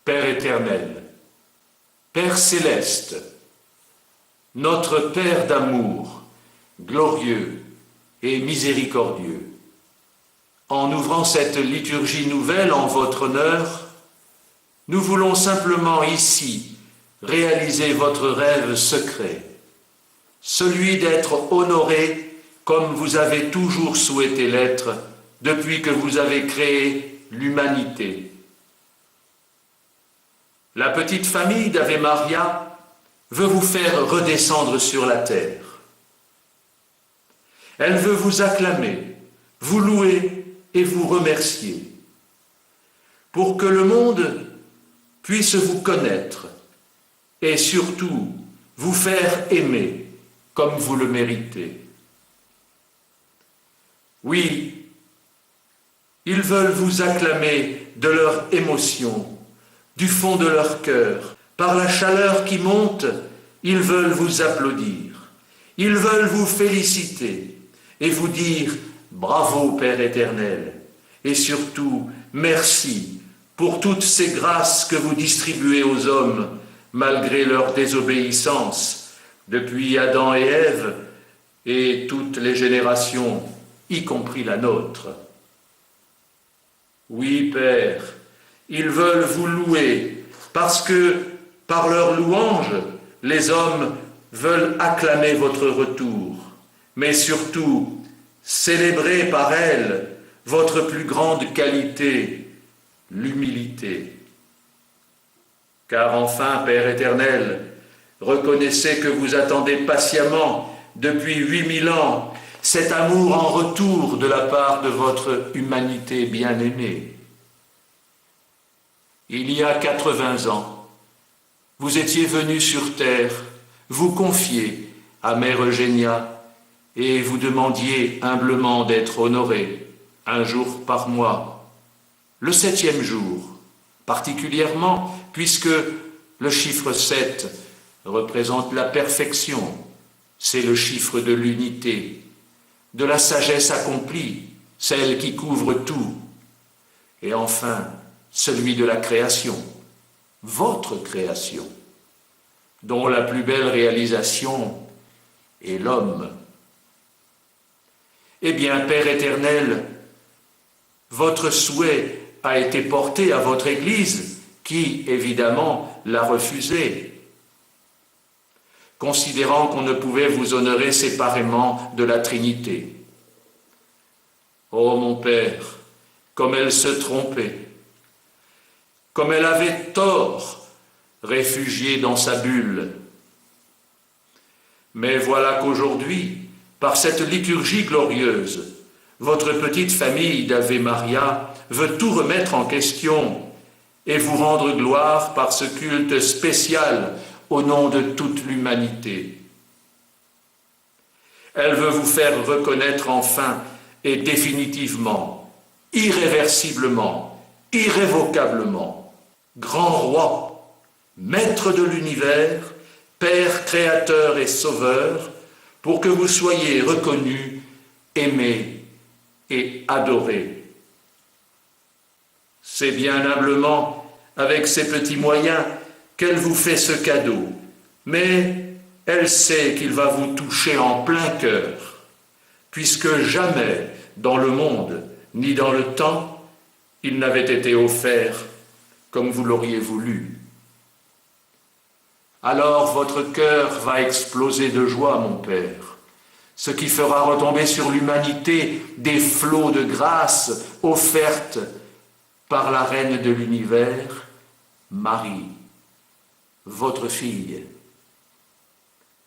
Père éternel, Père céleste, notre Père d'amour, glorieux et miséricordieux, en ouvrant cette liturgie nouvelle en votre honneur, nous voulons simplement ici réaliser votre rêve secret, celui d'être honoré comme vous avez toujours souhaité l'être depuis que vous avez créé l'humanité. La petite famille d'Ave Maria veut vous faire redescendre sur la terre. Elle veut vous acclamer, vous louer et vous remercier, pour que le monde puisse vous connaître et surtout vous faire aimer comme vous le méritez. Oui, ils veulent vous acclamer de leur émotion, du fond de leur cœur, par la chaleur qui monte, ils veulent vous applaudir, ils veulent vous féliciter et vous dire « Bravo Père éternel » et surtout « Merci pour toutes ces grâces que vous distribuez aux hommes malgré leur désobéissance depuis Adam et Ève et toutes les générations, y compris la nôtre. » Oui, Père, ils veulent vous louer parce que, par leur louange, les hommes veulent acclamer votre retour, mais surtout célébrer par elle votre plus grande qualité, l'humilité. Car enfin, Père éternel, reconnaissez que vous attendez patiemment, depuis 8000 ans, cet amour en retour de la part de votre humanité bien-aimée. Il y a 80 ans, vous étiez venu sur terre, vous confier à Mère Eugénia et vous demandiez humblement d'être honoré un jour par mois, le 7e jour, particulièrement puisque le chiffre 7 représente la perfection, c'est le chiffre de l'unité, de la sagesse accomplie, celle qui couvre tout, et enfin celui de la création, votre création, dont la plus belle réalisation est l'homme. Eh bien, Père éternel, votre souhait a été porté à votre Église, qui, évidemment, l'a refusé, considérant qu'on ne pouvait vous honorer séparément de la Trinité. Oh mon Père, comme elle se trompait, comme elle avait tort, réfugiée dans sa bulle. Mais voilà qu'aujourd'hui, par cette liturgie glorieuse, votre petite famille d'Ave Maria veut tout remettre en question et vous rendre gloire par ce culte spécial au nom de toute l'humanité. Elle veut vous faire reconnaître enfin et définitivement, irréversiblement, irrévocablement, grand roi, maître de l'univers, Père créateur et sauveur, pour que vous soyez reconnus, aimés et adorés. C'est bien humblement, avec ses petits moyens, qu'elle vous fait ce cadeau, mais elle sait qu'il va vous toucher en plein cœur, puisque jamais dans le monde, ni dans le temps, il n'avait été offert comme vous l'auriez voulu. Alors votre cœur va exploser de joie, mon Père, ce qui fera retomber sur l'humanité des flots de grâce offertes par la Reine de l'Univers, Marie, votre fille.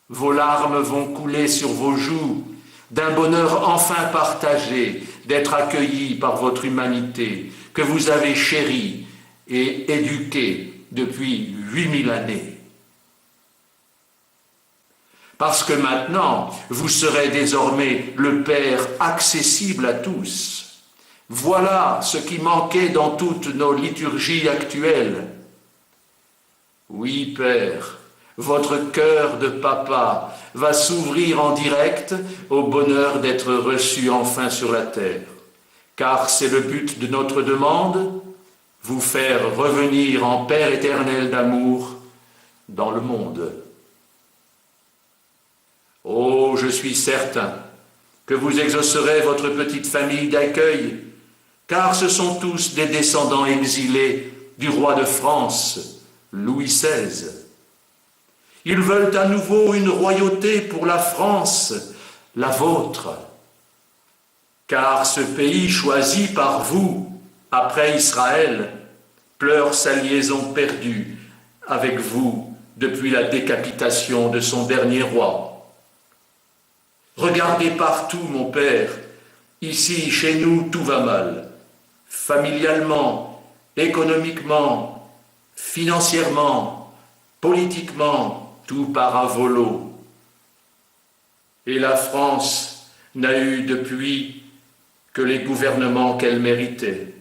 Vos larmes vont couler sur vos joues d'un bonheur enfin partagé, d'être accueillis par votre humanité, que vous avez chérie et éduquée depuis 8000 années. Parce que maintenant, vous serez désormais le Père accessible à tous. Voilà ce qui manquait dans toutes nos liturgies actuelles. Oui, Père, votre cœur de papa va s'ouvrir en direct au bonheur d'être reçu enfin sur la terre. Car c'est le but de notre demande, vous faire revenir en Père éternel d'amour dans le monde. Oh, je suis certain que vous exaucerez votre petite famille d'accueil, car ce sont tous des descendants exilés du roi de France, Louis XVI. Ils veulent à nouveau une royauté pour la France, la vôtre. Car ce pays choisi par vous, après Israël, pleure sa liaison perdue avec vous depuis la décapitation de son dernier roi. Regardez partout, mon père, ici, chez nous, tout va mal. Familialement, économiquement, financièrement, politiquement, tout part à volo. Et la France n'a eu depuis que les gouvernements qu'elle méritait.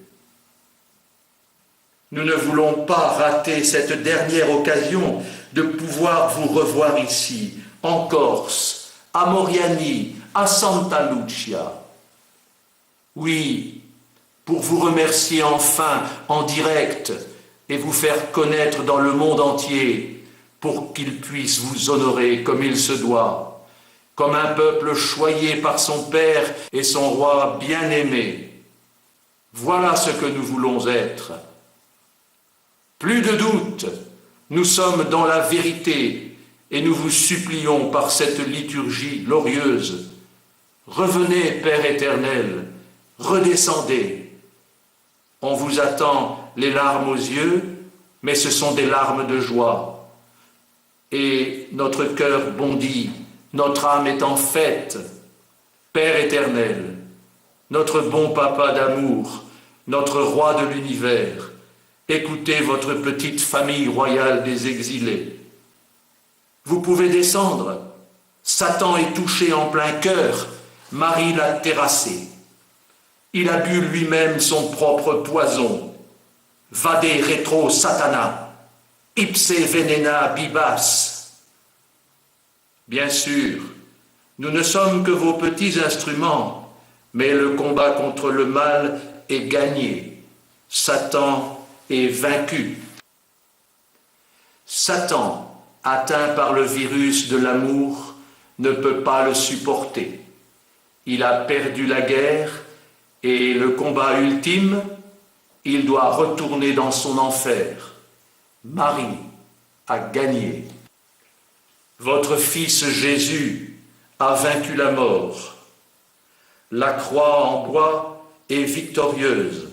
Nous ne voulons pas rater cette dernière occasion de pouvoir vous revoir ici, en Corse, à Moriani, à Santa Lucia. Oui, pour vous remercier enfin en direct et vous faire connaître dans le monde entier, pour qu'il puisse vous honorer comme il se doit, comme un peuple choyé par son Père et son Roi bien-aimé. Voilà ce que nous voulons être. Plus de doute, nous sommes dans la vérité et nous vous supplions par cette liturgie glorieuse. Revenez, Père éternel, redescendez. On vous attend les larmes aux yeux, mais ce sont des larmes de joie. Et notre cœur bondit, notre âme est en fête. Père éternel, notre bon papa d'amour, notre roi de l'univers, écoutez votre petite famille royale des exilés. Vous pouvez descendre. Satan est touché en plein cœur. Marie l'a terrassé. Il a bu lui-même son propre poison. Vade retro satana. Ipse venena bibas. Bien sûr, nous ne sommes que vos petits instruments, mais le combat contre le mal est gagné. Satan est vaincu. Satan, atteint par le virus de l'amour, ne peut pas le supporter. Il a perdu la guerre et le combat ultime, il doit retourner dans son enfer. Marie a gagné. Votre fils Jésus a vaincu la mort. La croix en bois est victorieuse.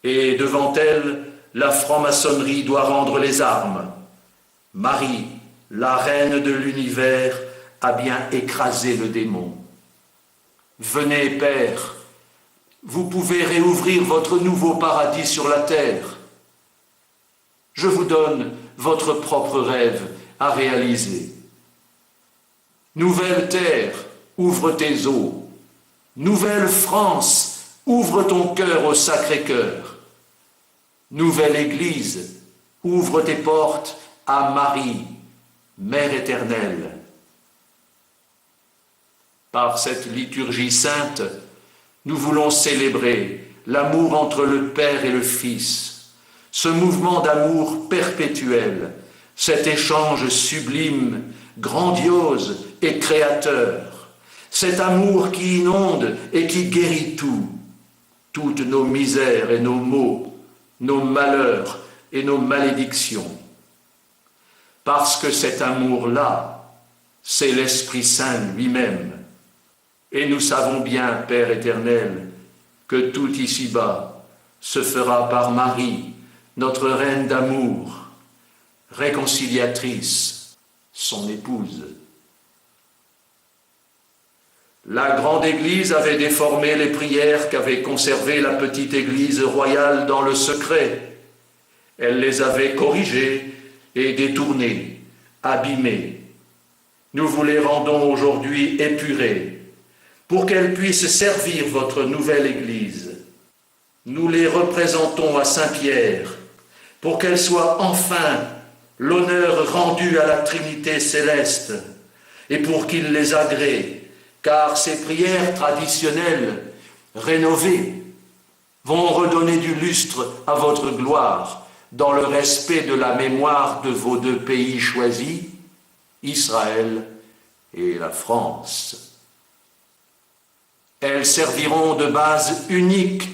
Et devant elle, la franc-maçonnerie doit rendre les armes. Marie, la reine de l'univers, a bien écrasé le démon. Venez, Père, vous pouvez réouvrir votre nouveau paradis sur la terre. Je vous donne votre propre rêve à réaliser. Nouvelle terre, ouvre tes eaux. Nouvelle France, ouvre ton cœur au Sacré-Cœur. Nouvelle Église, ouvre tes portes à Marie, Mère éternelle. Par cette liturgie sainte, nous voulons célébrer l'amour entre le Père et le Fils, ce mouvement d'amour perpétuel, cet échange sublime, grandiose et créateur, cet amour qui inonde et qui guérit tout, toutes nos misères et nos maux, nos malheurs et nos malédictions. Parce que cet amour-là, c'est l'Esprit Saint lui-même. Et nous savons bien, Père éternel, que tout ici-bas se fera par Marie, notre reine d'amour, réconciliatrice, son épouse. La grande Église avait déformé les prières qu'avait conservées la petite Église royale dans le secret. Elle les avait corrigées et détournées, abîmées. Nous vous les rendons aujourd'hui épurées, pour qu'elles puissent servir votre nouvelle Église. Nous les représentons à Saint-Pierre, pour qu'elle soit enfin l'honneur rendu à la Trinité céleste, et pour qu'il les agrée, car ces prières traditionnelles, rénovées, vont redonner du lustre à votre gloire dans le respect de la mémoire de vos deux pays choisis, Israël et la France. Elles serviront de base unique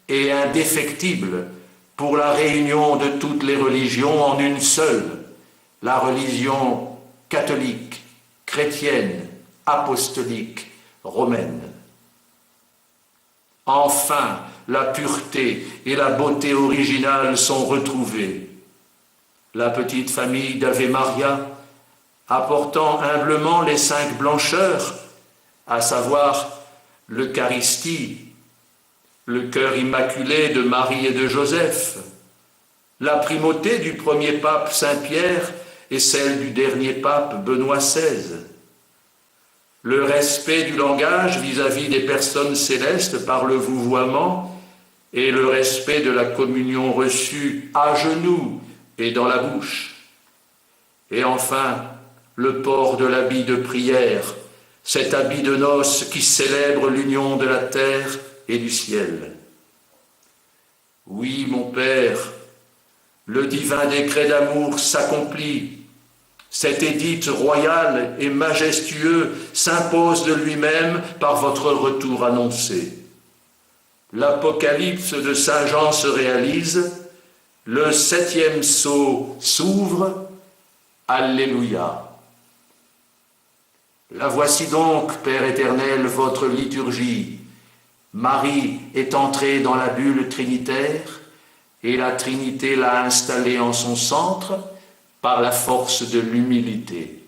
et indéfectible pour la réunion de toutes les religions en une seule, la religion catholique, chrétienne, apostolique, romaine. Enfin, la pureté et la beauté originale sont retrouvées. La petite famille d'Ave Maria, apportant humblement les 5 blancheurs, à savoir l'Eucharistie, le cœur immaculé de Marie et de Joseph, la primauté du premier pape Saint-Pierre et celle du dernier pape Benoît XVI, le respect du langage vis-à-vis des personnes célestes par le vouvoiement et le respect de la communion reçue à genoux et dans la bouche, et enfin le port de l'habit de prière, cet habit de noces qui célèbre l'union de la terre et du ciel. Oui, mon Père, le divin décret d'amour s'accomplit. Cet édit royal et majestueux s'impose de lui-même par votre retour annoncé. L'Apocalypse de Saint Jean se réalise, le 7e sceau s'ouvre, Alléluia. La voici donc, Père éternel, votre liturgie. Marie est entrée dans la bulle trinitaire et la Trinité l'a installée en son centre par la force de l'humilité.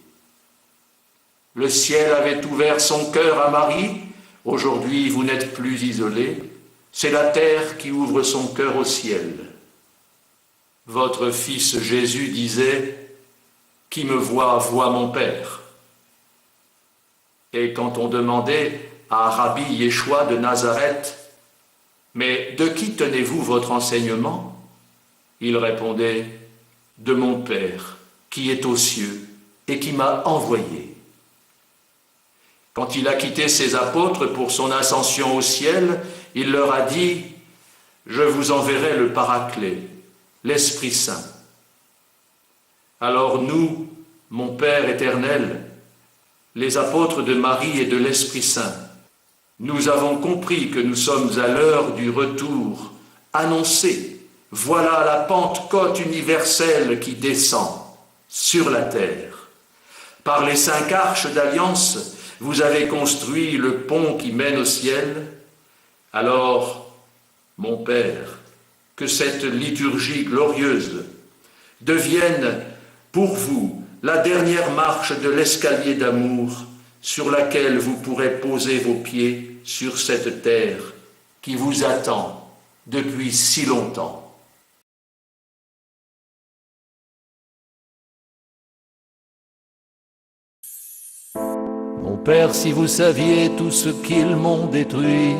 Le ciel avait ouvert son cœur à Marie, aujourd'hui vous n'êtes plus isolés, c'est la terre qui ouvre son cœur au ciel. Votre fils Jésus disait « Qui me voit, voit mon Père ». Et quand on demandait à Rabbi Yeshua de Nazareth « Mais de qui tenez-vous votre enseignement ?» Il répondait « De mon Père, qui est aux cieux et qui m'a envoyé. » Quand il a quitté ses apôtres pour son ascension au ciel, il leur a dit « Je vous enverrai le Paraclet, l'Esprit Saint. » Alors nous, mon Père éternel, les apôtres de Marie et de l'Esprit Saint, nous avons compris que nous sommes à l'heure du retour annoncé. Voilà la Pentecôte universelle qui descend sur la terre. Par les 5 arches d'alliance, vous avez construit le pont qui mène au ciel. Alors, mon Père, que cette liturgie glorieuse devienne pour vous la dernière marche de l'escalier d'amour sur laquelle vous pourrez poser vos pieds sur cette terre qui vous attend depuis si longtemps. Mon Père, si vous saviez tout ce qu'ils m'ont détruit,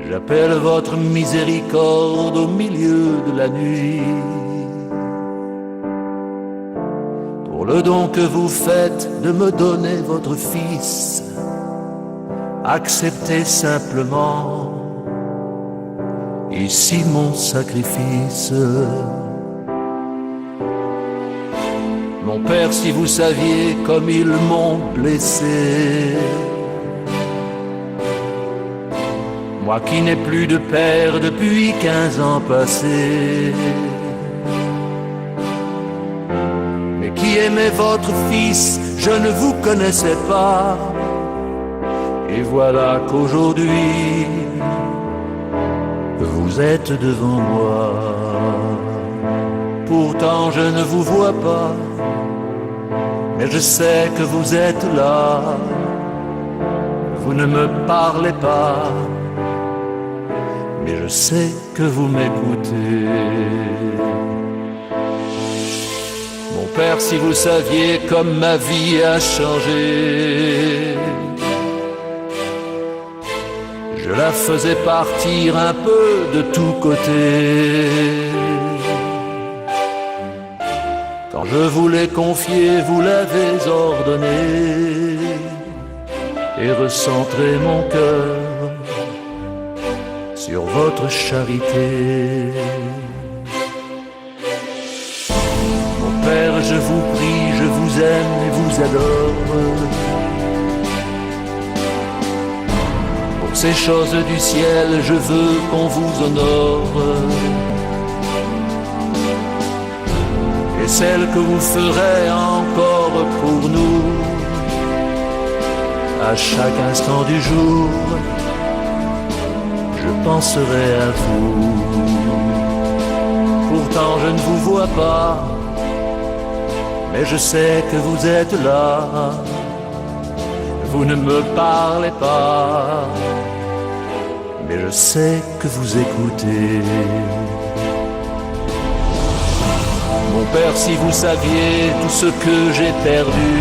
j'appelle votre miséricorde au milieu de la nuit. Pour le don que vous faites de me donner votre Fils, acceptez simplement ici mon sacrifice. Mon Père, si vous saviez comme ils m'ont blessé, moi qui n'ai plus de père depuis 15 ans passés, mais qui aimait votre Fils, je ne vous connaissais pas. Et voilà qu'aujourd'hui, vous êtes devant moi. Pourtant je ne vous vois pas, mais je sais que vous êtes là. Vous ne me parlez pas, mais je sais que vous m'écoutez. Mon Père, si vous saviez comme ma vie a changé, je la faisais partir un peu de tous côtés. Quand je vous l'ai confié, vous l'avez ordonné. et recentrer mon cœur sur votre charité. Mon Père, je vous prie, je vous aime et vous adore. Pour ces choses du ciel, je veux qu'on vous honore. Et celle que vous ferez encore pour nous, à chaque instant du jour, je penserai à vous. Pourtant je ne vous vois pas, mais je sais que vous êtes là. Vous ne me parlez pas, mais je sais que vous écoutez. Mon Père, si vous saviez tout ce que j'ai perdu,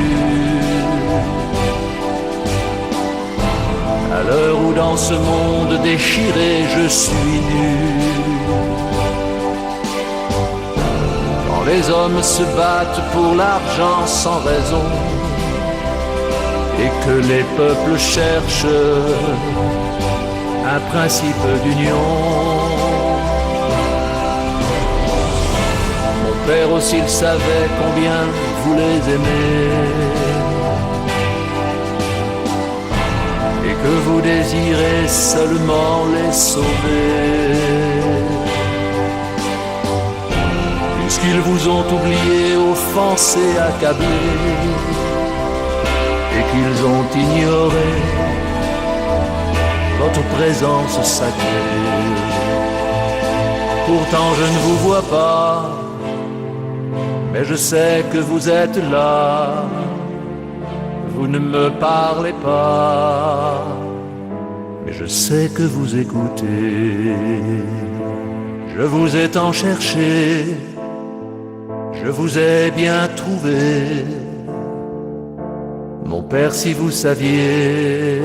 à l'heure où dans ce monde déchiré je suis nu, quand les hommes se battent pour l'argent sans raison, et que les peuples cherchent un principe d'union. Mon Père aussi il savait combien vous les aimez, et que vous désirez seulement les sauver. Puisqu'ils vous ont oublié, offensés, accablés, et qu'ils ont ignoré votre présence sacrée. Pourtant je ne vous vois pas, mais je sais que vous êtes là. Vous ne me parlez pas, mais je sais que vous écoutez. Je vous ai tant cherché, je vous ai bien trouvé. Mon Père, si vous saviez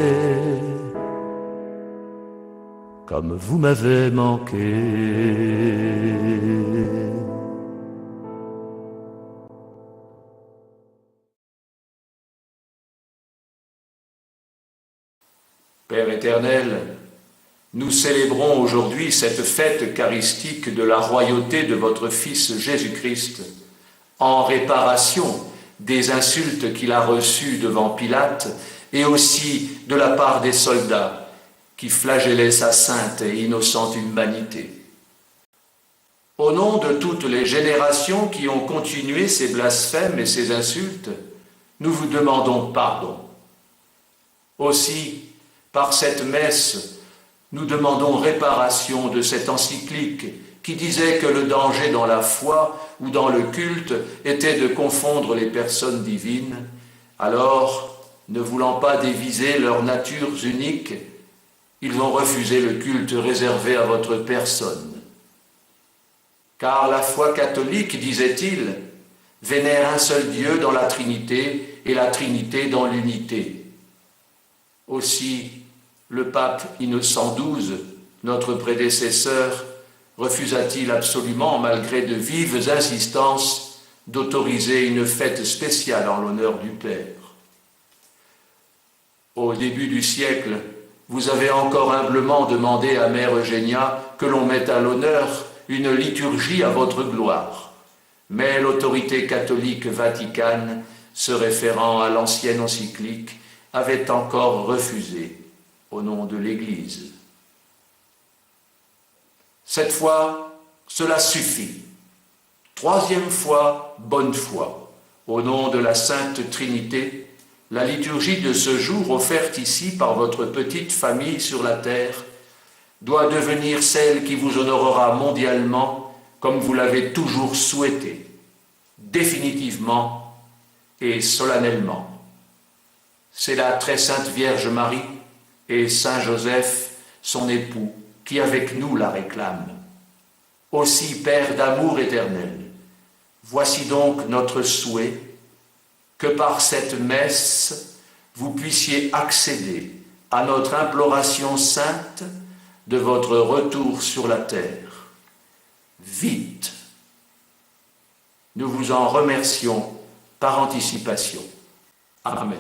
comme vous m'avez manqué. Père éternel, nous célébrons aujourd'hui cette fête eucharistique de la royauté de votre Fils Jésus-Christ, en réparation des insultes qu'il a reçues devant Pilate et aussi de la part des soldats qui flagellaient sa sainte et innocente humanité. Au nom de toutes les générations qui ont continué ces blasphèmes et ces insultes, nous vous demandons pardon. Aussi, par cette messe, nous demandons réparation de cette encyclique qui disait que le danger dans la foi ou dans le culte était de confondre les personnes divines. Alors, ne voulant pas déviser leurs natures uniques, ils ont refusé le culte réservé à votre personne. Car la foi catholique, disait-il, vénère un seul Dieu dans la Trinité et la Trinité dans l'unité. Aussi, le pape Innocent XII, notre prédécesseur, refusa-t-il absolument, malgré de vives insistances, d'autoriser une fête spéciale en l'honneur du Père. Au début du siècle, vous avez encore humblement demandé à Mère Eugénia que l'on mette à l'honneur une liturgie à votre gloire. Mais l'autorité catholique vaticane, se référant à l'ancienne encyclique, avait encore refusé au nom de l'Église. Cette fois, cela suffit. Troisième fois, bonne foi. Au nom de la Sainte Trinité, la liturgie de ce jour offerte ici par votre petite famille sur la terre doit devenir celle qui vous honorera mondialement comme vous l'avez toujours souhaité, définitivement et solennellement. C'est la très sainte Vierge Marie et Saint Joseph, son époux, qui avec nous la réclament. Aussi, Père d'amour éternel, voici donc notre souhait que par cette messe, vous puissiez accéder à notre imploration sainte de votre retour sur la terre. Vite! Nous vous en remercions par anticipation. Amen.